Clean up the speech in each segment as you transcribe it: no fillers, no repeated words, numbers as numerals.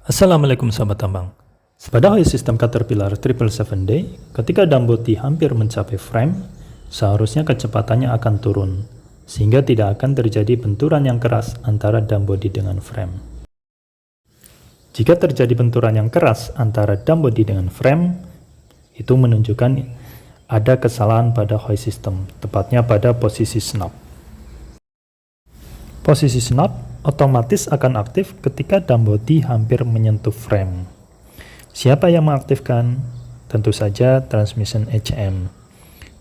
Assalamualaikum sahabat tambang. Pada hoist sistem Caterpillar 777D, ketika dam body hampir mencapai frame, seharusnya kecepatannya akan turun, sehingga tidak akan terjadi benturan yang keras antara dam body dengan frame. Jika terjadi benturan yang keras antara dam body dengan frame, itu menunjukkan ada kesalahan pada hoist system, tepatnya pada posisi snap. Posisi snap otomatis akan aktif ketika dam body hampir menyentuh frame. Siapa yang mengaktifkan? Tentu saja transmission HM.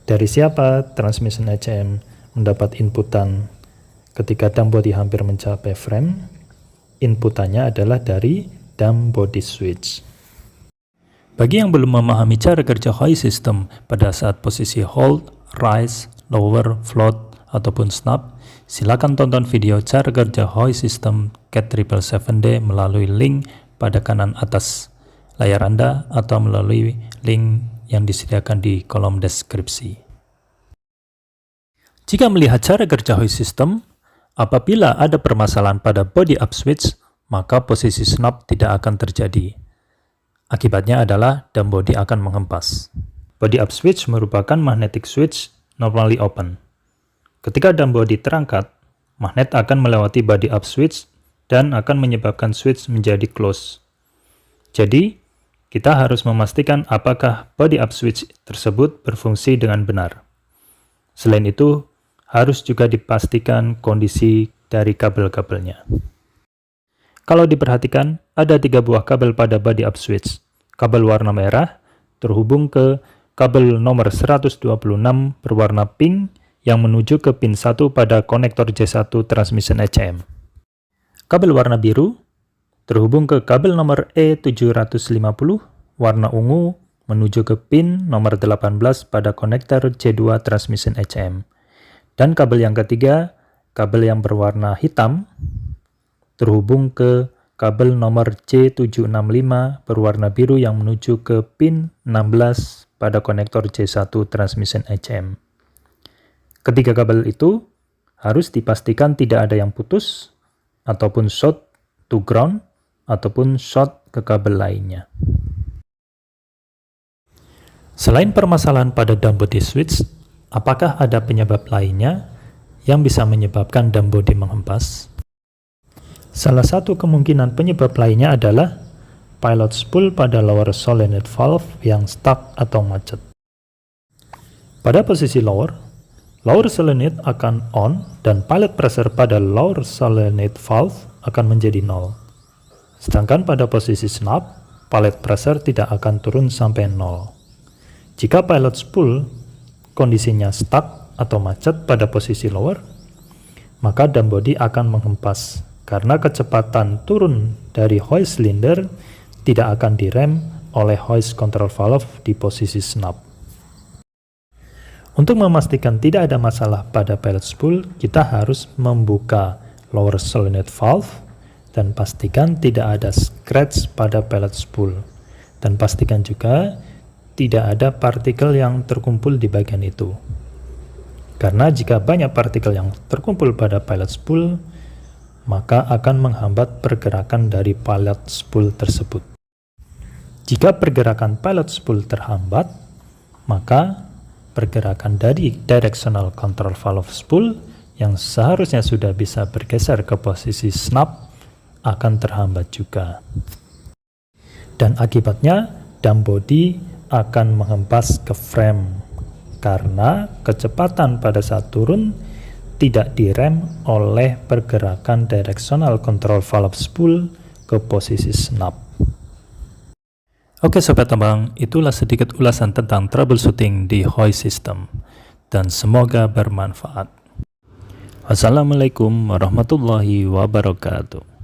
Dari siapa transmission HM mendapat inputan ketika dam body hampir mencapai frame? Inputannya adalah dari dam body switch. Bagi yang belum memahami cara kerja hoist system pada saat posisi hold, rise, lower, float, ataupun snap, silakan tonton video cara kerja hoist system CAT 777D melalui link pada kanan atas layar Anda atau melalui link yang disediakan di kolom deskripsi. Jika melihat cara kerja hoist system, apabila ada permasalahan pada body up switch, maka posisi snap tidak akan terjadi. Akibatnya adalah dam body akan menghempas. Body up switch merupakan magnetic switch normally open. Ketika dam body terangkat, magnet akan melewati body up switch dan akan menyebabkan switch menjadi close. Jadi, kita harus memastikan apakah body up switch tersebut berfungsi dengan benar. Selain itu, harus juga dipastikan kondisi dari kabel-kabelnya. Kalau diperhatikan, ada 3 buah kabel pada body up switch. Kabel warna merah terhubung ke kabel nomor 126 berwarna pink yang menuju ke pin 1 pada konektor J1 transmission HM. Kabel warna biru terhubung ke kabel nomor E750 warna ungu menuju ke pin nomor 18 pada konektor J2 transmission HM. Dan kabel yang ketiga, kabel yang berwarna hitam, terhubung ke kabel nomor J765 berwarna biru yang menuju ke pin 16 pada konektor J1 transmission HM. Ketiga kabel itu harus dipastikan tidak ada yang putus, ataupun short to ground, ataupun short ke kabel lainnya. Selain permasalahan pada dam body switch, apakah ada penyebab lainnya yang bisa menyebabkan dam body menghempas? Salah satu kemungkinan penyebab lainnya adalah pilot spool pada lower solenoid valve yang stuck atau macet. Pada posisi lower solenoid akan on dan pilot pressure pada lower solenoid valve akan menjadi 0. Sedangkan pada posisi snap, pilot pressure tidak akan turun sampai 0. Jika pilot spool kondisinya stuck atau macet pada posisi lower, maka dam body akan menghempas karena kecepatan turun dari hoist cylinder tidak akan direm oleh hoist control valve di posisi snap. Untuk memastikan tidak ada masalah pada pilot spool, kita harus membuka lower solenoid valve dan pastikan tidak ada scratch pada pilot spool. Dan pastikan juga tidak ada partikel yang terkumpul di bagian itu. Karena jika banyak partikel yang terkumpul pada pilot spool, maka akan menghambat pergerakan dari pilot spool tersebut. Jika pergerakan pilot spool terhambat, maka pergerakan dari directional control valve spool yang seharusnya sudah bisa bergeser ke posisi snap akan terhambat juga. Dan akibatnya dam body akan menghempas ke frame karena kecepatan pada saat turun tidak direm oleh pergerakan directional control valve spool ke posisi snap. Oke sobat tambang, itulah sedikit ulasan tentang troubleshooting di hoist system, dan semoga bermanfaat. Wassalamualaikum warahmatullahi wabarakatuh.